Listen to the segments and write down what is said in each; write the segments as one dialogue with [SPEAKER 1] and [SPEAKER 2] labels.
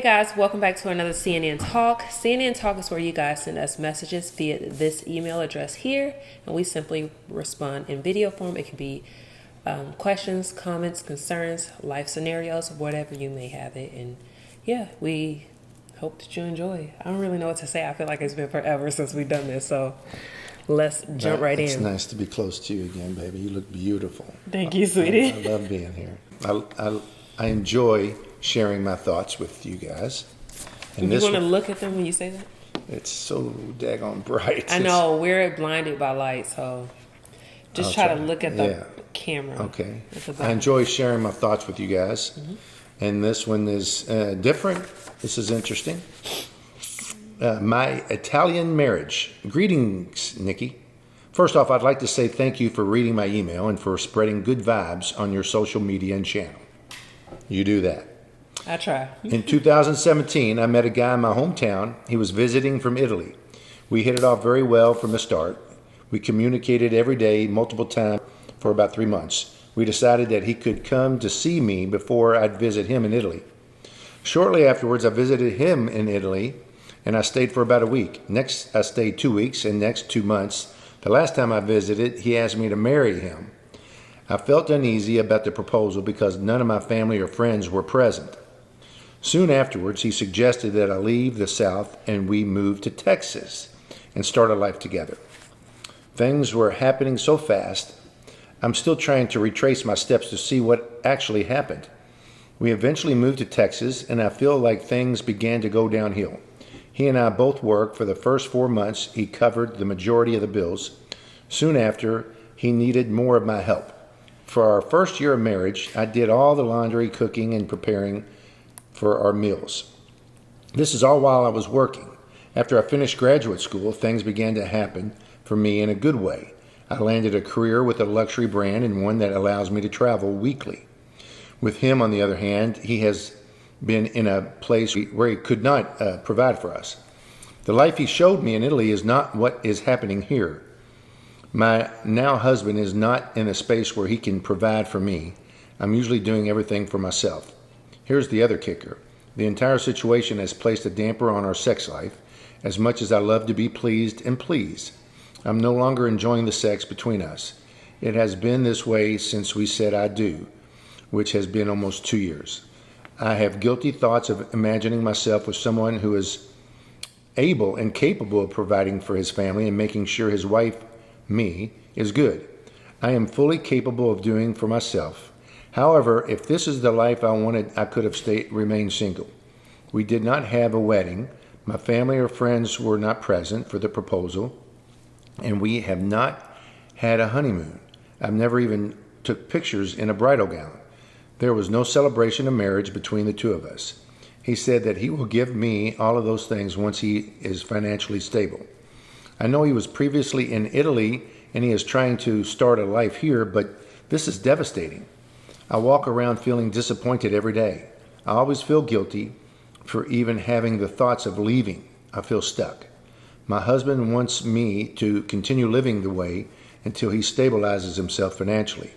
[SPEAKER 1] guys, welcome back to another CNN Talk. CNN Talk is where you guys send us messages via this email address here, and we simply respond in video form. It can be questions, comments, concerns, life scenarios, whatever you may have it. And yeah, we hope that you enjoy. I don't really know what to say. I feel like it's been forever since we've done this, so let's jump right in.
[SPEAKER 2] It's nice to be close to you again, baby. You look beautiful.
[SPEAKER 1] Thank you, sweetie.
[SPEAKER 2] I love being here. I enjoy sharing my thoughts with you guys.
[SPEAKER 1] And you want to look at them when you say that?
[SPEAKER 2] It's so daggone bright.
[SPEAKER 1] I know, we're blinded by light, so just try to look at the camera.
[SPEAKER 2] Okay. I enjoy sharing my thoughts with you guys. Mm-hmm. And this one is different. This is interesting. My Italian marriage. Greetings, Nikki. First off, I'd like to say thank you for reading my email and for spreading good vibes on your social media and channel. You do that.
[SPEAKER 1] I try.
[SPEAKER 2] In 2017, I met a guy in my hometown. He was visiting from Italy. We hit it off very well from the start. We communicated every day, multiple times, for about 3 months. We decided that he could come to see me before I'd visit him in Italy. Shortly afterwards, I visited him in Italy, and I stayed for about a week. Next, I stayed 2 weeks, and next 2 months. The last time I visited, he asked me to marry him. I felt uneasy about the proposal because none of my family or friends were present. Soon afterwards, he suggested that I leave the South and we move to Texas and start a life together. Things were happening so fast, I'm still trying to retrace my steps to see what actually happened. We eventually moved to Texas, and I feel like things began to go downhill. He and I both worked. For the first 4 months, he covered the majority of the bills. Soon after, he needed more of my help. For our first year of marriage, I did all the laundry, cooking, and preparing for our meals. This is all while I was working. After I finished graduate school, things began to happen for me in a good way. I landed a career with a luxury brand and one that allows me to travel weekly. With him, on the other hand, he has been in a place where he could not provide for us. The life he showed me in Italy is not what is happening here. My now husband is not in a space where he can provide for me. I'm usually doing everything for myself. Here's the other kicker. The entire situation has placed a damper on our sex life. As much as I love to be pleased and please, I'm no longer enjoying the sex between us. It has been this way since we said I do, which has been almost 2 years. I have guilty thoughts of imagining myself with someone who is able and capable of providing for his family and making sure his wife, me, is good. I am fully capable of doing for myself. However, if this is the life I wanted, I could have remained single. We did not have a wedding. My family or friends were not present for the proposal, and we have not had a honeymoon. I've never even took pictures in a bridal gown. There was no celebration of marriage between the two of us. He said that he will give me all of those things once he is financially stable. I know he was previously in Italy and he is trying to start a life here, but this is devastating. I walk around feeling disappointed every day. I always feel guilty for even having the thoughts of leaving. I feel stuck. My husband wants me to continue living the way until he stabilizes himself financially.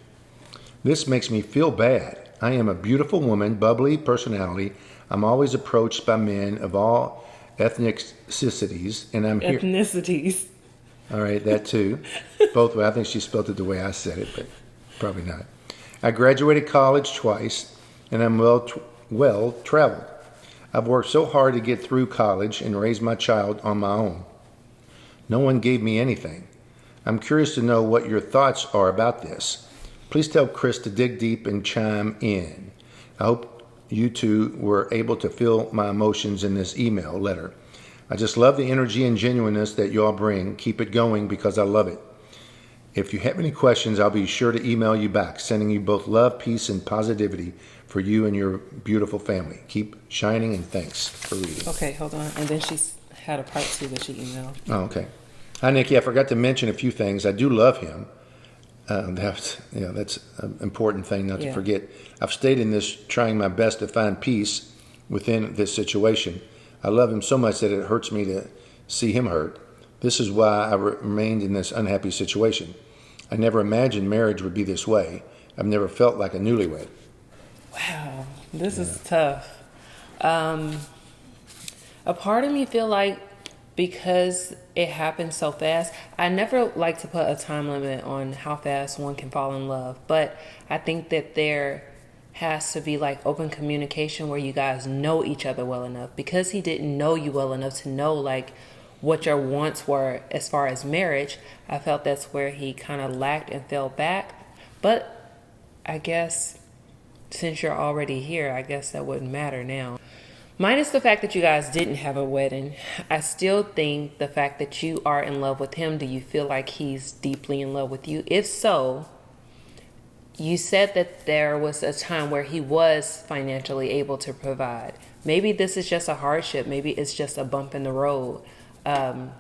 [SPEAKER 2] This makes me feel bad. I am a beautiful woman, bubbly personality. I'm always approached by men of all ethnicities, and I'm here.
[SPEAKER 1] Ethnicities.
[SPEAKER 2] All right, that too. Both ways. I think she spelled it the way I said it, but probably not. I graduated college twice, and I'm well traveled. I've worked so hard to get through college and raise my child on my own. No one gave me anything. I'm curious to know what your thoughts are about this. Please tell Chris to dig deep and chime in. I hope you two were able to feel my emotions in this email letter. I just love the energy and genuineness that you all bring. Keep it going because I love it. If you have any questions, I'll be sure to email you back, sending you both love, peace, and positivity for you and your beautiful family. Keep shining, and thanks for reading.
[SPEAKER 1] Okay, hold on. And then she had a part 2 that she emailed.
[SPEAKER 2] Oh, okay. Hi, Nikki. I forgot to mention a few things. I do love him. That's an important thing not to forget. I've stayed in this trying my best to find peace within this situation. I love him so much that it hurts me to see him hurt. This is why I remained in this unhappy situation. I never imagined marriage would be this way. I've never felt like a newlywed.
[SPEAKER 1] Wow, this is tough. A part of me feel like because it happened so fast, I never like to put a time limit on how fast one can fall in love, but I think that there has to be like open communication where you guys know each other well enough, because he didn't know you well enough to know like what your wants were as far as marriage. I felt that's where he kind of lacked and fell back. But I guess since you're already here, I guess that wouldn't matter now. Minus the fact that you guys didn't have a wedding, I still think the fact that you are in love with him, do you feel like he's deeply in love with you? If so, you said that there was a time where he was financially able to provide. Maybe this is just a hardship. Maybe it's just a bump in the road. And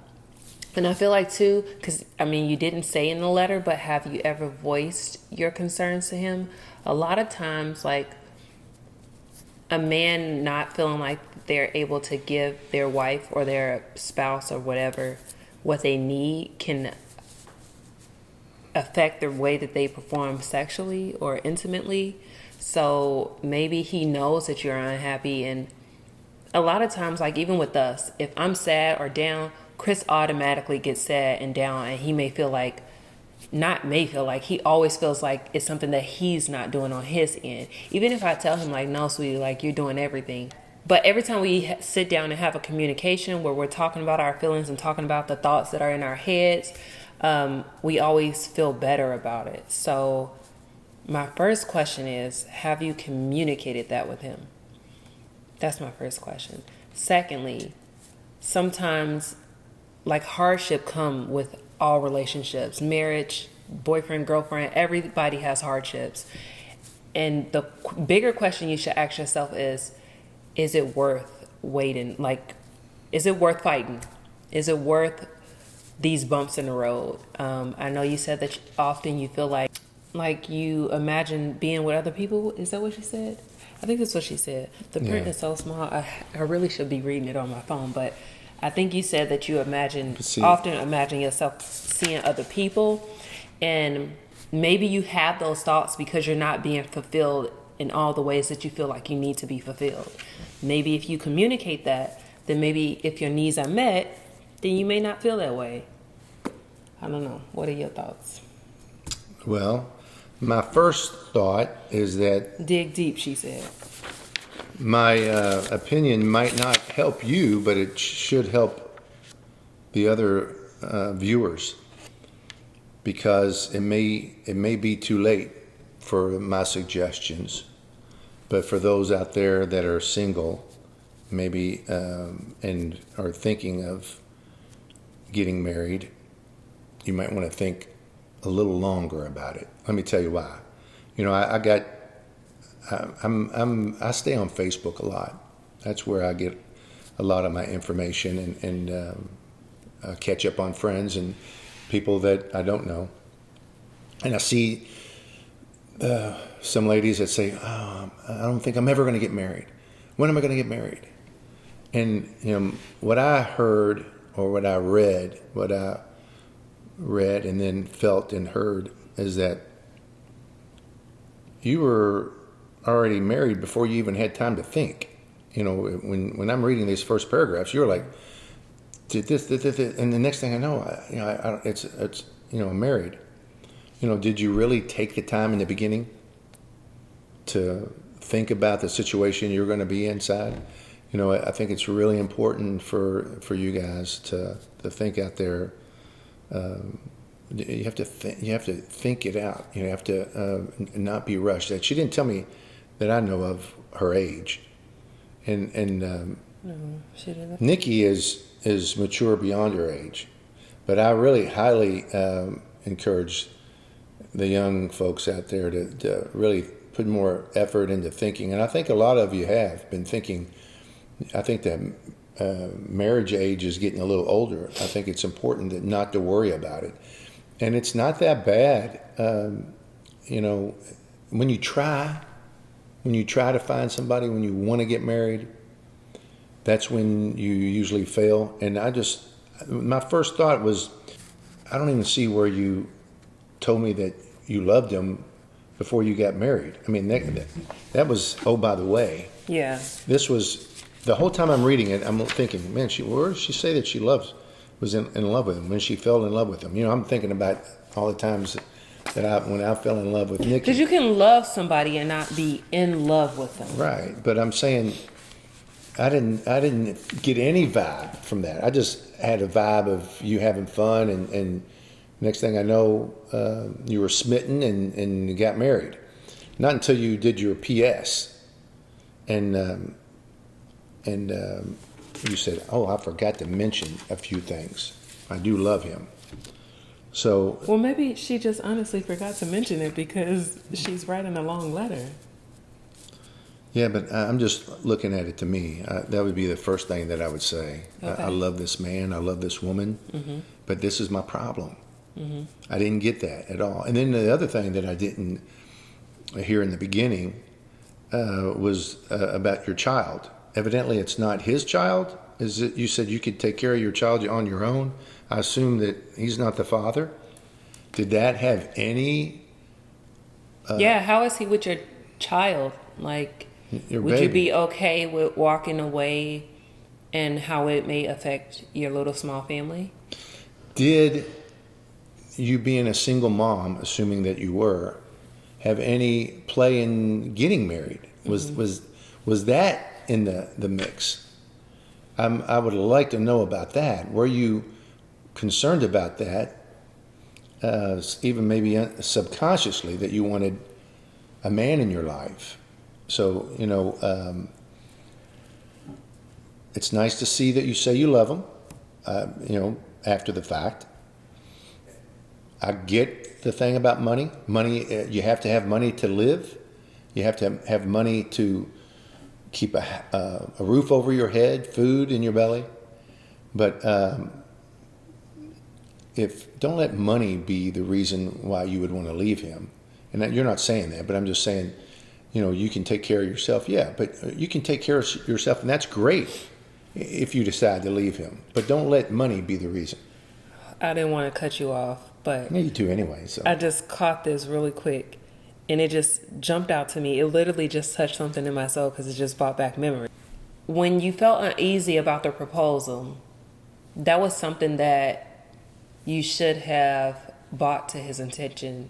[SPEAKER 1] I feel like too, because I mean, you didn't say in the letter, but have you ever voiced your concerns to him? A lot of times, like a man not feeling like they're able to give their wife or their spouse or whatever what they need can affect the way that they perform sexually or intimately. So maybe he knows that you're unhappy. And a lot of times, like even with us, if I'm sad or down, Chris automatically gets sad and down, and he may feel like, not may feel like, he always feels like it's something that he's not doing on his end. Even if I tell him like, no, sweetie, like you're doing everything. But every time we sit down and have a communication where we're talking about our feelings and talking about the thoughts that are in our heads, we always feel better about it. So my first question is, have you communicated that with him? That's my first question. Secondly, sometimes like hardship come with all relationships, marriage, boyfriend, girlfriend, everybody has hardships. And the bigger question you should ask yourself is it worth waiting? Like, is it worth fighting? Is it worth these bumps in the road? I know you said that often you feel like you imagine being with other people. Is that what she said? I think that's what she said. The print is so small. I really should be reading it on my phone, but I think you said that you often imagine yourself seeing other people, and maybe you have those thoughts because you're not being fulfilled in all the ways that you feel like you need to be fulfilled. Maybe if you communicate that, then maybe if your needs are met, then you may not feel that way. I don't know. What are your thoughts?
[SPEAKER 2] Well, my first thought is that...
[SPEAKER 1] Dig deep, she said.
[SPEAKER 2] My opinion might not help you, but it should help the other viewers, because it may be too late for my suggestions. But for those out there that are single, maybe and are thinking of getting married, you might want to think a little longer about it. Let me tell you why. You know, I stay on Facebook a lot. That's where I get a lot of my information and catch up on friends and people that I don't know. And I see some ladies that say, "Oh, I don't think I'm ever going to get married. When am I going to get married?" And you know what I heard or what I read and then felt and heard is that you were already married before you even had time to think. You know, when I'm reading these first paragraphs, you're like, did this, and the next thing I know, it's I'm married. You know, did you really take the time in the beginning to think about the situation you're going to be inside? You know, I think it's really important for you guys to think out there. You have to think it out. You have to not be rushed. She didn't tell me that I know of her age, and
[SPEAKER 1] No, she didn't.
[SPEAKER 2] Nikki is mature beyond her age, but I really highly encourage the young folks out there to really put more effort into thinking. And I think a lot of you have been thinking. I think that marriage age is getting a little older. I think it's important not to worry about it. And it's not that bad. You know, when you try to find somebody, when you want to get married, that's when you usually fail. And my first thought was, I don't even see where you told me that you loved him before you got married. I mean, that was, oh, by the way.
[SPEAKER 1] Yeah.
[SPEAKER 2] This was The whole time I'm reading it, I'm thinking, man, where does she say that she was in love with him when she fell in love with him? I'm thinking about all the times that when I fell in love with Nikki.
[SPEAKER 1] Because you can love somebody and not be in love with them.
[SPEAKER 2] Right, but I'm saying I didn't get any vibe from that. I just had a vibe of you having fun, and next thing I know, you were smitten and you got married. Not until you did your PS, and you said, "Oh, I forgot to mention a few things. I do love him." So,
[SPEAKER 1] well, maybe she just honestly forgot to mention it because she's writing a long letter.
[SPEAKER 2] yeah, but I'm just looking at it to me. That would be the first thing that I would say.
[SPEAKER 1] Okay.
[SPEAKER 2] I love this man. I love this woman. But this is my problem. I didn't get that at all. And then the other thing that I didn't hear in the beginning was about your child. Evidently, it's not his child. Is it? You said you could take care of your child on your own. I assume that he's not the father. Did that have any?
[SPEAKER 1] Yeah, how is he with your child? Like,
[SPEAKER 2] Your
[SPEAKER 1] would
[SPEAKER 2] baby.
[SPEAKER 1] you be okay with walking away and how it may affect your little small family?
[SPEAKER 2] Did you, being a single mom, assuming that you were, have any play in getting married? Was that in the mix? I would like to know about that. Were you concerned about that, even maybe subconsciously, that you wanted a man in your life? So, it's nice to see that you say you love him, after the fact. I get the thing about money. Money, you have to have money to live. You have to have money to keep a roof over your head, food in your belly. But don't let money be the reason why you would want to leave him. And you're not saying that, but I'm just saying, you can take care of yourself. Yeah, but you can take care of yourself, and that's great if you decide to leave him. But don't let money be the reason.
[SPEAKER 1] I didn't want to cut you off, but
[SPEAKER 2] Me too, anyway. So
[SPEAKER 1] I just caught this really quick, and it just jumped out to me. It literally just touched something in my soul because it just brought back memory. When you felt uneasy about the proposal, that was something that you should have brought to his attention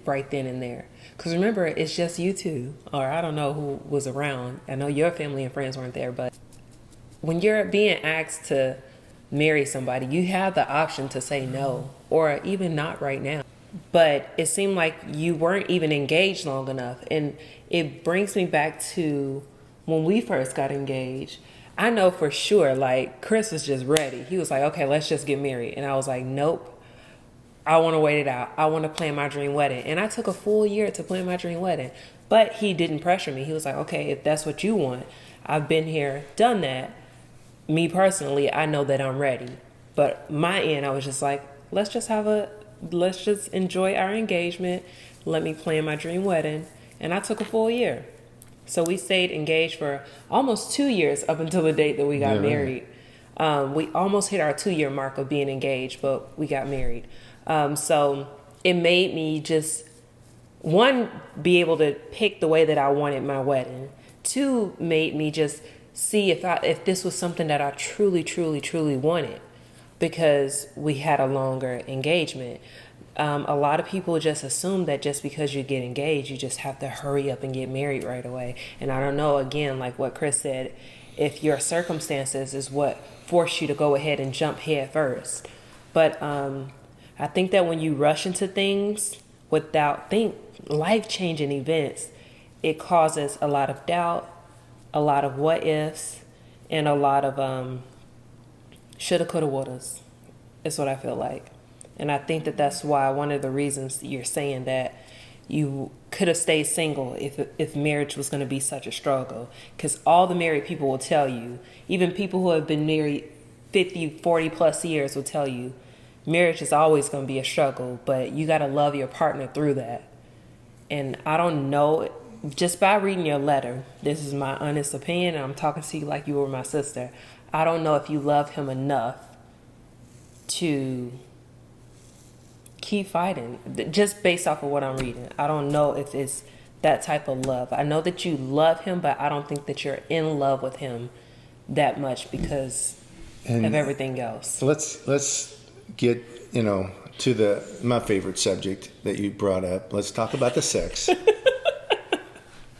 [SPEAKER 1] right then and there. Because remember, it's just you two, or I don't know who was around. I know your family and friends weren't there, but when you're being asked to marry somebody, you have the option to say no, or even not right now. But it seemed like you weren't even engaged long enough. And it brings me back to when we first got engaged. I know for sure, like, Chris was just ready. He was like, okay, let's just get married. And I was like, nope. I want to wait it out. I want to plan my dream wedding. And I took a full year to plan my dream wedding. But he didn't pressure me. He was like, okay, if that's what you want, I've been here, done that. Me personally, I know that I'm ready. But my end, I was just like, let's just enjoy our engagement. Let me plan my dream wedding. And I took a full year. So we stayed engaged for almost 2 years up until the date that we got married. We almost hit our 2-year mark of being engaged, but we got married. So it made me just, one, be able to pick the way that I wanted my wedding. Two, made me just see if this was something that I truly, truly, truly wanted, because we had a longer engagement. A lot of people just assume that just because you get engaged, you just have to hurry up and get married right away. And I don't know, again, like what Chris said, if your circumstances is what forced you to go ahead and jump head first. But I think that when you rush into things without life-changing events, it causes a lot of doubt, a lot of what ifs, and a lot of shoulda, coulda, wouldas. Is what I feel like. And I think that that's why one of the reasons you're saying that you could have stayed single if marriage was going to be such a struggle. Because all the married people will tell you, even people who have been married 50, 40 plus years will tell you, marriage is always going to be a struggle, but you got to love your partner through that. And I don't know, just by reading your letter, this is my honest opinion, and I'm talking to you like you were my sister. I don't know if you love him enough to keep fighting, just based off of what I'm reading. I don't know if it's that type of love. I know that you love him, but I don't think that you're in love with him that much because of everything else.
[SPEAKER 2] Let's get, to my favorite subject that you brought up. Let's talk about the sex.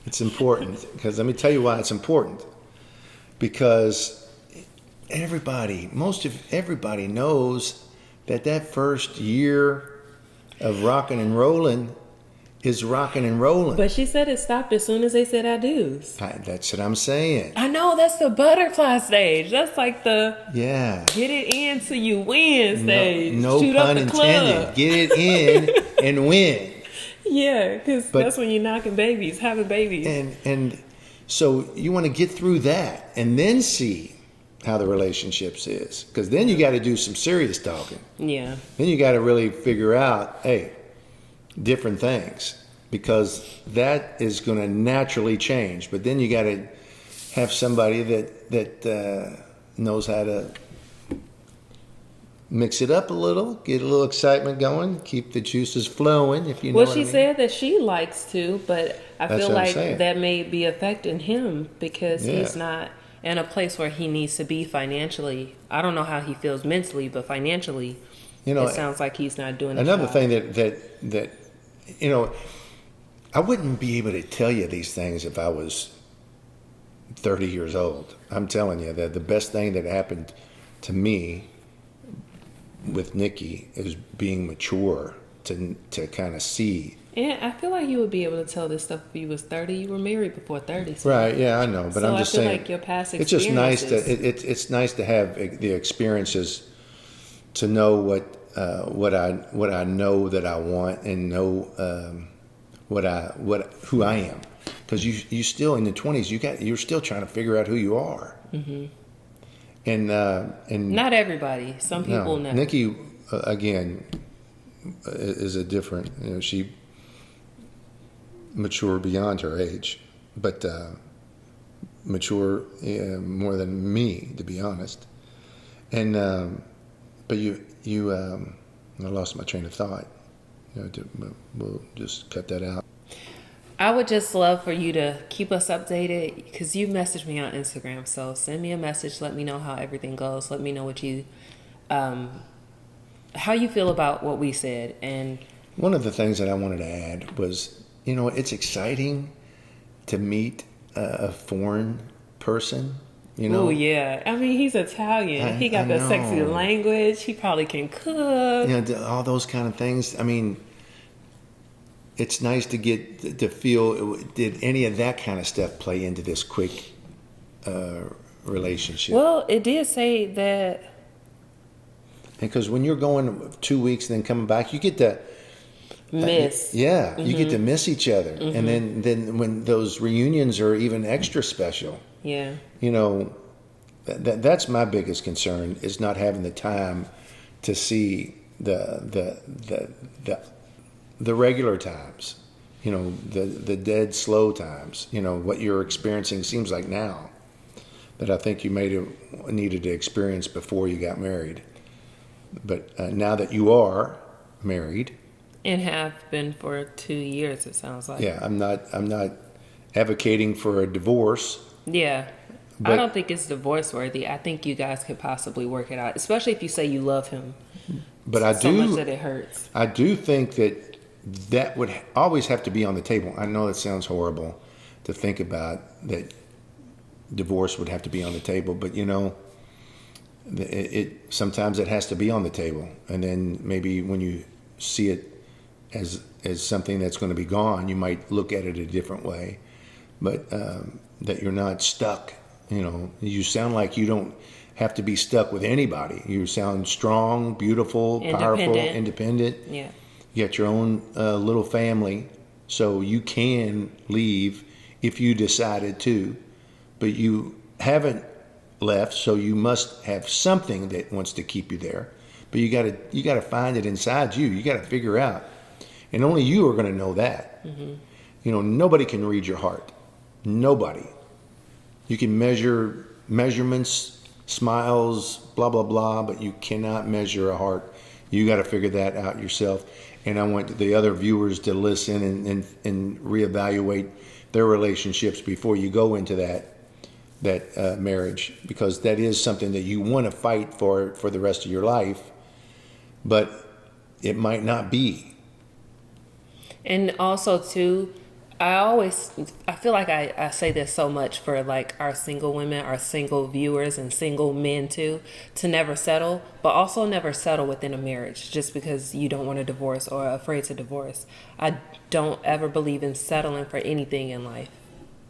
[SPEAKER 2] It's important because let me tell you why it's important. Because most of everybody knows that first year of rocking and rolling is rocking and rolling.
[SPEAKER 1] But she said it stopped as soon as they said I do's.
[SPEAKER 2] That's what I'm saying.
[SPEAKER 1] I know, that's the butterfly stage. That's like the
[SPEAKER 2] get
[SPEAKER 1] it in till you win stage.
[SPEAKER 2] No
[SPEAKER 1] Shoot
[SPEAKER 2] pun
[SPEAKER 1] up the
[SPEAKER 2] intended.
[SPEAKER 1] club.
[SPEAKER 2] Get it in and win.
[SPEAKER 1] Yeah, because that's when you're knocking babies, having babies.
[SPEAKER 2] And so you want to get through that and then see how the relationships is. Because then you got to do some serious talking.
[SPEAKER 1] Yeah.
[SPEAKER 2] Then you got to really figure out, hey, different things. Because that is going to naturally change. But then you got to have somebody that knows how to mix it up a little, get a little excitement going, keep the juices flowing, if you know what I mean.
[SPEAKER 1] Well, she said that she likes to, but I
[SPEAKER 2] That's
[SPEAKER 1] feel
[SPEAKER 2] what I'm
[SPEAKER 1] like
[SPEAKER 2] saying.
[SPEAKER 1] that may be affecting him because he's not in a place where he needs to be financially. I don't know how he feels mentally, but financially, it sounds like he's not doing it.
[SPEAKER 2] Another thing that I wouldn't be able to tell you these things if I was 30 years old. I'm telling you that the best thing that happened to me with Nikki is being mature to kind of see.
[SPEAKER 1] And I feel like you would be able to tell this stuff if you was 30. You were married before 30. So.
[SPEAKER 2] Right, yeah, I know, but I'm just saying.
[SPEAKER 1] I feel like your past
[SPEAKER 2] it's
[SPEAKER 1] experiences.
[SPEAKER 2] just nice to it's nice to have the experiences to know what I know that I want and know who I am, because you still in the 20s you're still trying to figure out who you are. Mm-hmm. And
[SPEAKER 1] not everybody. Some people know.
[SPEAKER 2] Nikki again is a different. She mature beyond her age, but mature more than me, to be honest. And but I lost my train of thought. We'll just cut that out.
[SPEAKER 1] I would just love for you to keep us updated because you messaged me on Instagram. So send me a message. Let me know how everything goes. Let me know what you, how you feel about what we said. And
[SPEAKER 2] one of the things that I wanted to add was, it's exciting to meet a foreign person.
[SPEAKER 1] Oh yeah, I mean he's Italian. He got that sexy language. He probably can cook.
[SPEAKER 2] All those kind of things. I mean, it's nice to get to feel. Did any of that kind of stuff play into this quick relationship?
[SPEAKER 1] Well, it did say that.
[SPEAKER 2] Because when you're going 2 weeks and then coming back, you get to
[SPEAKER 1] miss.
[SPEAKER 2] You get to miss each other, and then when those reunions are even extra special.
[SPEAKER 1] Yeah.
[SPEAKER 2] That's my biggest concern is not having the time to see the regular times, the dead slow times, what you're experiencing seems like now that I think you may have needed to experience before you got married. But now that you are married.
[SPEAKER 1] And have been for 2 years, it sounds like.
[SPEAKER 2] Yeah, I'm not advocating for a divorce.
[SPEAKER 1] Yeah. I don't think it's divorce worthy. I think you guys could possibly work it out, especially if you say you love him.
[SPEAKER 2] But I
[SPEAKER 1] so much that it hurts.
[SPEAKER 2] I do think that would always have to be on the table. I know it sounds horrible to think about that divorce would have to be on the table, but it sometimes it has to be on the table, and then maybe when you see it as something that's going to be gone, you might look at it a different way. But that you're not stuck. You sound like you don't have to be stuck with anybody. You sound strong, beautiful, powerful, independent.
[SPEAKER 1] Yeah.
[SPEAKER 2] You got your own little family, so you can leave if you decided to, but you haven't left, so you must have something that wants to keep you there. But you got to find it inside you. You got to figure out, and only you are going to know that. Mm-hmm. Nobody can read your heart. Nobody. You can measure measurements, smiles, blah, blah, blah, but you cannot measure a heart. You got to figure that out yourself. And I want the other viewers to listen and reevaluate their relationships before you go into that that marriage, because that is something that you want to fight for the rest of your life, but it might not be.
[SPEAKER 1] And also too, I feel like I say this so much for like our single women, our single viewers, and single men too, to never settle, but also never settle within a marriage just because you don't want to divorce or are afraid to divorce. I don't ever believe in settling for anything in life,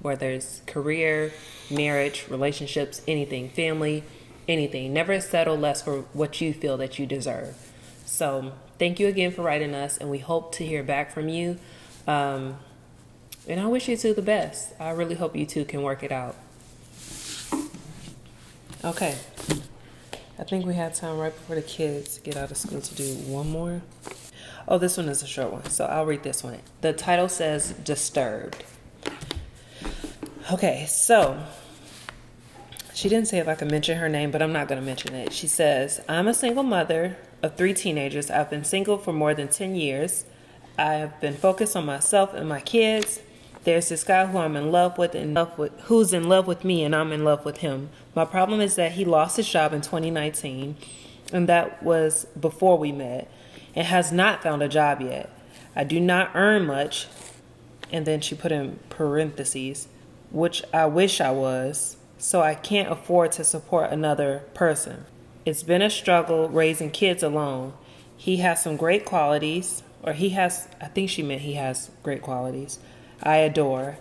[SPEAKER 1] whether it's career, marriage, relationships, anything, family, anything. Never settle less for what you feel that you deserve. So thank you again for writing us, and we hope to hear back from you. And I wish you two the best. I really hope you two can work it out. Okay. I think we had time right before the kids get out of school to do one more. Oh, this one is a short one, so I'll read this one. The title says Disturbed. Okay, so she didn't say if I could mention her name, but I'm not going to mention it. She says, I'm a single mother of 3 teenagers. I've been single for more than 10 years. I have been focused on myself and my kids. There's this guy who I'm in love with, who's in love with me, and I'm in love with him. My problem is that he lost his job in 2019, and that was before we met, and has not found a job yet. I do not earn much, and then she put in parentheses, which I wish I was, so I can't afford to support another person. It's been a struggle raising kids alone. He has some great qualities, I think she meant he has great qualities, I adore.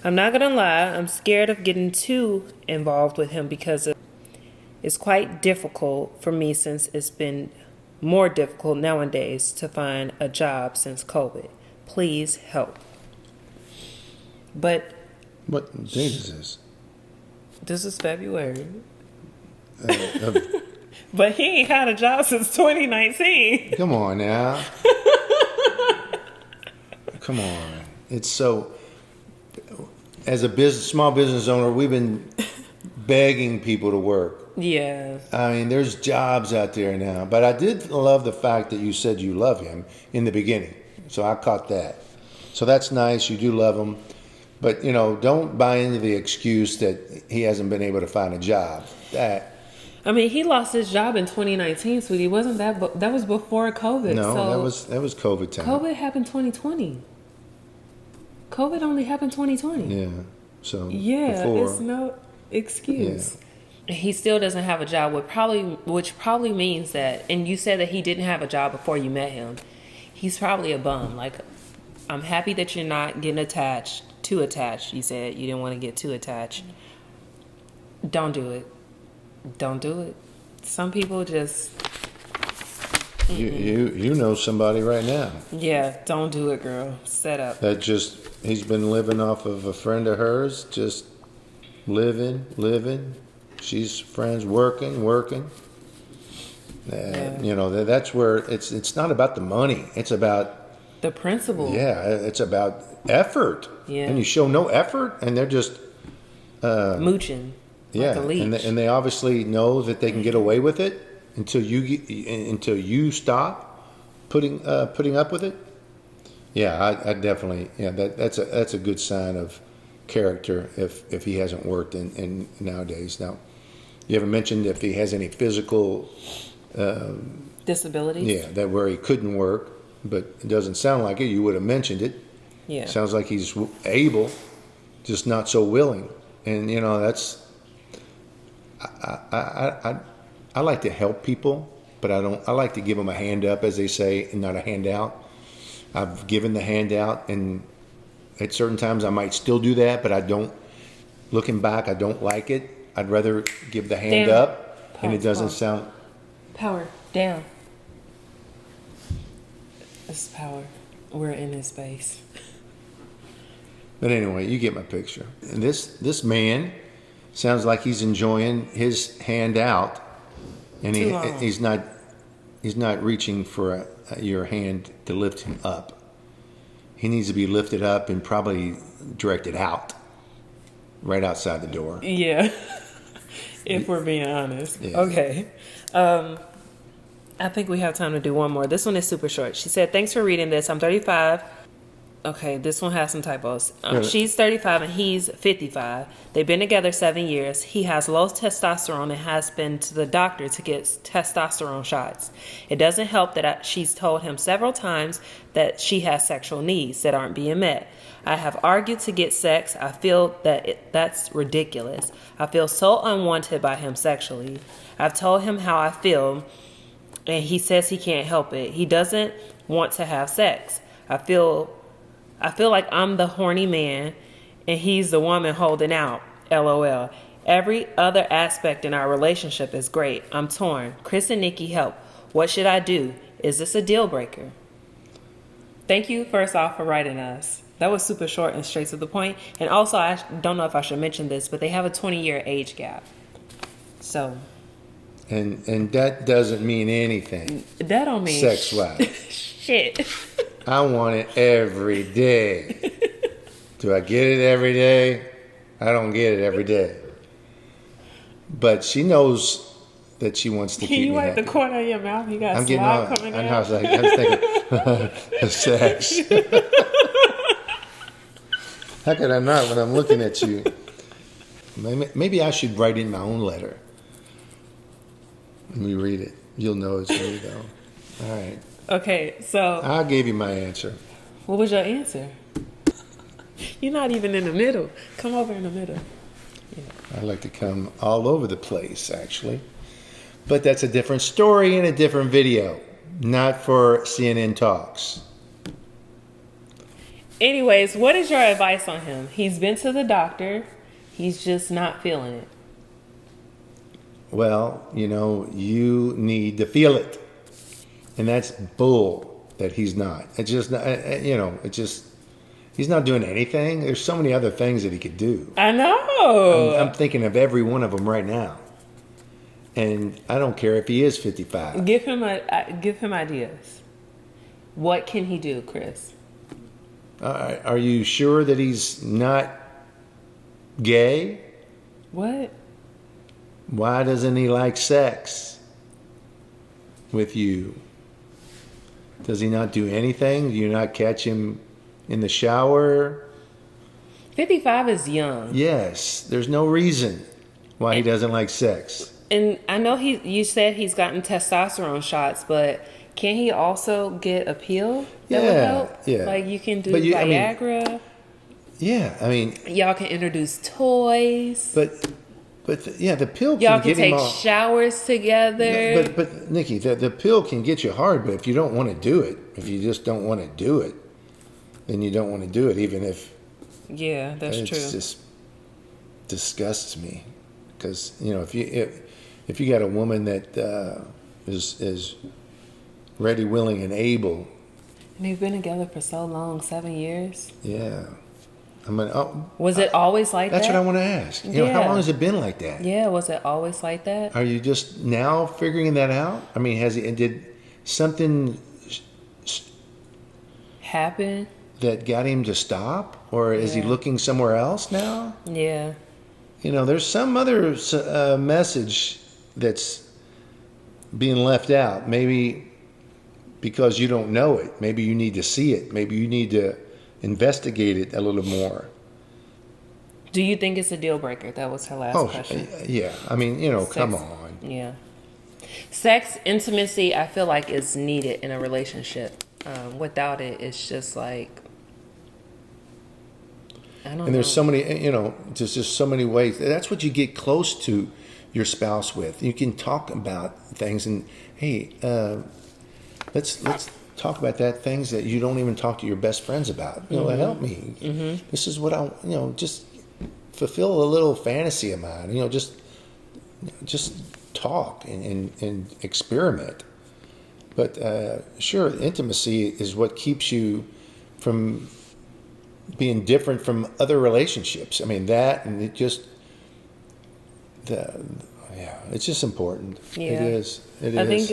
[SPEAKER 1] I'm not going to lie, I'm scared of getting too involved with him because it's quite difficult for me since it's been more difficult nowadays to find a job since COVID. Please help. But
[SPEAKER 2] What date is this?
[SPEAKER 1] This is February. But he ain't had a job since 2019.
[SPEAKER 2] Come on now. Come on. It's so, as a small business owner, we've been begging people to work.
[SPEAKER 1] Yeah.
[SPEAKER 2] I mean, there's jobs out there now. But I did love the fact that you said you love him in the beginning. So I caught that. So that's nice. You do love him. But, don't buy into the excuse that he hasn't been able to find a job.
[SPEAKER 1] He lost his job in 2019, sweetie. Wasn't that was before COVID?
[SPEAKER 2] No,
[SPEAKER 1] so
[SPEAKER 2] that was COVID time.
[SPEAKER 1] COVID happened 2020. COVID only happened 2020.
[SPEAKER 2] Yeah. So
[SPEAKER 1] before. It's no excuse. Yeah. He still doesn't have a job, which probably means that. And you said that he didn't have a job before you met him. He's probably a bum. Like, I'm happy that you're not getting too attached. You said you didn't want to get too attached. Don't do it. Don't do it. Some people just...
[SPEAKER 2] You know somebody right now.
[SPEAKER 1] Yeah, don't do it, girl. Set up.
[SPEAKER 2] He's been living off of a friend of hers, just living. She's friends working. That's where it's not about the money. It's about
[SPEAKER 1] the principle.
[SPEAKER 2] Yeah, it's about effort.
[SPEAKER 1] Yeah.
[SPEAKER 2] And you show no effort, and they're just
[SPEAKER 1] mooching.
[SPEAKER 2] Yeah,
[SPEAKER 1] like a leech.
[SPEAKER 2] And they obviously know that they can get away with it until you stop putting up with it. Yeah, I definitely that's a good sign of character if he hasn't worked in nowadays. Now, you ever mentioned if he has any physical
[SPEAKER 1] disabilities?
[SPEAKER 2] Yeah, that where he couldn't work, but it doesn't sound like it. You would have mentioned it.
[SPEAKER 1] Yeah,
[SPEAKER 2] sounds like he's able, just not so willing. And that's I like to help people, but I like to give them a hand up, as they say, and not a handout. I've given the handout, and at certain times I might still do that, but I don't. Looking back, I don't like it. I'd rather give the hand up, and it doesn't sound.
[SPEAKER 1] Power down. This is power. We're in this space.
[SPEAKER 2] But anyway, you get my picture. And this man sounds like he's enjoying his hand out, and he's not reaching for your hand to lift him up. He needs to be lifted up and probably directed out, right outside the door.
[SPEAKER 1] Yeah, if we're being honest.
[SPEAKER 2] Yeah.
[SPEAKER 1] Okay. I think we have time to do one more. This one is super short. She said, thanks for reading this. I'm 35. Okay, this one has some typos.
[SPEAKER 2] Really?
[SPEAKER 1] She's 35 and he's 55. They've been together 7 years. He has low testosterone and has been to the doctor to get testosterone shots. It doesn't help that she's told him several times that she has sexual needs that aren't being met. I have argued to get sex. I feel that that's ridiculous. I feel so unwanted by him sexually. I've told him how I feel, and he says he can't help it. He doesn't want to have sex. I feel like I'm the horny man and he's the woman holding out. LOL. Every other aspect in our relationship is great. I'm torn. Chris and Nikki, help. What should I do? Is this a deal breaker? Thank you, first off, for writing us. That was super short and straight to the point. And also, I don't know if I should mention this, but they have a 20-year age gap. So.
[SPEAKER 2] And that doesn't mean anything.
[SPEAKER 1] That don't mean
[SPEAKER 2] sex-wise.
[SPEAKER 1] Shit.
[SPEAKER 2] I want it every day. Do I get it every day? I don't get it every day. But she knows that she wants to keep me
[SPEAKER 1] Can you wipe
[SPEAKER 2] happy.
[SPEAKER 1] the corner of your mouth? You got slime coming out.
[SPEAKER 2] I was thinking sex. How could I not when I'm looking at you? Maybe I should write in my own letter. Let me read it. You'll know it's me, though. All right.
[SPEAKER 1] Okay, so
[SPEAKER 2] I gave you my answer.
[SPEAKER 1] What was your answer? You're not even in the middle. Come over in the middle. Yeah.
[SPEAKER 2] I like to come all over the place, actually. But that's a different story and a different video. Not for CNN Talks.
[SPEAKER 1] Anyways, what is your advice on him? He's been to the doctor. He's just not feeling it.
[SPEAKER 2] Well, you need to feel it. And that's bull that he's not. It's just, he's not doing anything. There's so many other things that he could do.
[SPEAKER 1] I know.
[SPEAKER 2] I'm thinking of every one of them right now. And I don't care if he is 55.
[SPEAKER 1] Give him ideas. What can he do, Chris?
[SPEAKER 2] Are you sure that he's not gay?
[SPEAKER 1] What?
[SPEAKER 2] Why doesn't he like sex with you? Does he not do anything? Do you not catch him in the shower?
[SPEAKER 1] 55 is young.
[SPEAKER 2] Yes. There's no reason why he doesn't like sex.
[SPEAKER 1] And I know you said he's gotten testosterone shots, but can he also get a pill that would help?
[SPEAKER 2] Yeah.
[SPEAKER 1] Like you can do Viagra. Y'all can introduce toys.
[SPEAKER 2] But the pill can
[SPEAKER 1] Y'all can
[SPEAKER 2] get him
[SPEAKER 1] take
[SPEAKER 2] all,
[SPEAKER 1] showers together.
[SPEAKER 2] But Nikki, the pill can get you hard. But if you don't want to do it, if you just don't want to do it, then you don't want to do it. Even if
[SPEAKER 1] that's true.
[SPEAKER 2] It just disgusts me because if you got a woman that is ready, willing, and able.
[SPEAKER 1] And they've been together for so long, 7 years.
[SPEAKER 2] Yeah.
[SPEAKER 1] Was it always like that?
[SPEAKER 2] That's what I want to ask. How long has it been like that?
[SPEAKER 1] Yeah, was it always like that?
[SPEAKER 2] Are you just now figuring that out? I mean, did something
[SPEAKER 1] happen
[SPEAKER 2] that got him to stop? Or is he looking somewhere else now?
[SPEAKER 1] Yeah.
[SPEAKER 2] There's some other message that's being left out. Maybe because you don't know it. Maybe you need to see it. Maybe you need to investigate it a little more.
[SPEAKER 1] Do you think it's a deal breaker? That was her last question.
[SPEAKER 2] Yeah. I mean,
[SPEAKER 1] Sex,
[SPEAKER 2] come on.
[SPEAKER 1] Yeah. Sex, intimacy, I feel like is needed in a relationship. Without it, it's just like, I don't know.
[SPEAKER 2] And there's so many, there's just so many ways. That's what you get close to your spouse with. You can talk about things and, hey, let's talk about that, things that you don't even talk to your best friends about. Help me. Mm-hmm. This is what I, just fulfill a little fantasy of mine. Just talk and experiment. But sure, intimacy is what keeps you from being different from other relationships. I mean, that and it's just important.
[SPEAKER 1] Yeah.
[SPEAKER 2] It is.
[SPEAKER 1] I think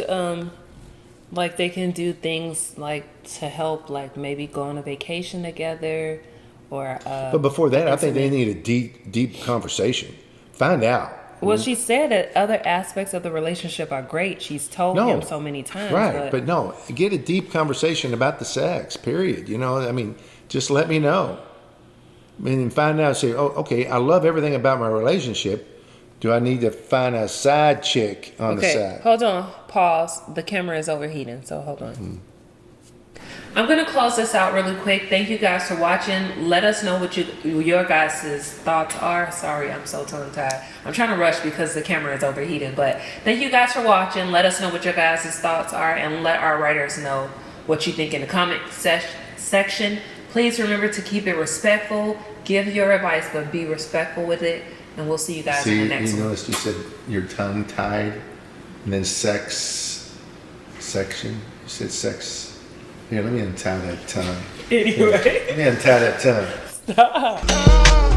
[SPEAKER 1] like they can do things like to help, like maybe go on a vacation together, or.
[SPEAKER 2] But before that, I think they need a deep conversation. Find out.
[SPEAKER 1] Well, she said that other aspects of the relationship are great. She's told him so many times.
[SPEAKER 2] Right, but no, get a deep conversation about the sex. Period. just let me know. And find out, say, oh, okay, I love everything about my relationship. Do I need to find a side chick on the side?
[SPEAKER 1] Hold on. Pause. The camera is overheating, so hold on. I'm going to close this out really quick. Thank you guys for watching. Let us know what your guys' thoughts are. Sorry, I'm so tongue-tied. I'm trying to rush because the camera is overheating. But thank you guys for watching. Let us know what your guys' thoughts are, and let our writers know what you think in the comment section. Please remember to keep it respectful. Give your advice, but be respectful with it. And we'll see you guys in the next one.
[SPEAKER 2] You noticed you said your tongue tied, and then section. You said sex. Here, let me untie that tongue.
[SPEAKER 1] Anyway.
[SPEAKER 2] Let me untie that tongue.
[SPEAKER 1] Stop.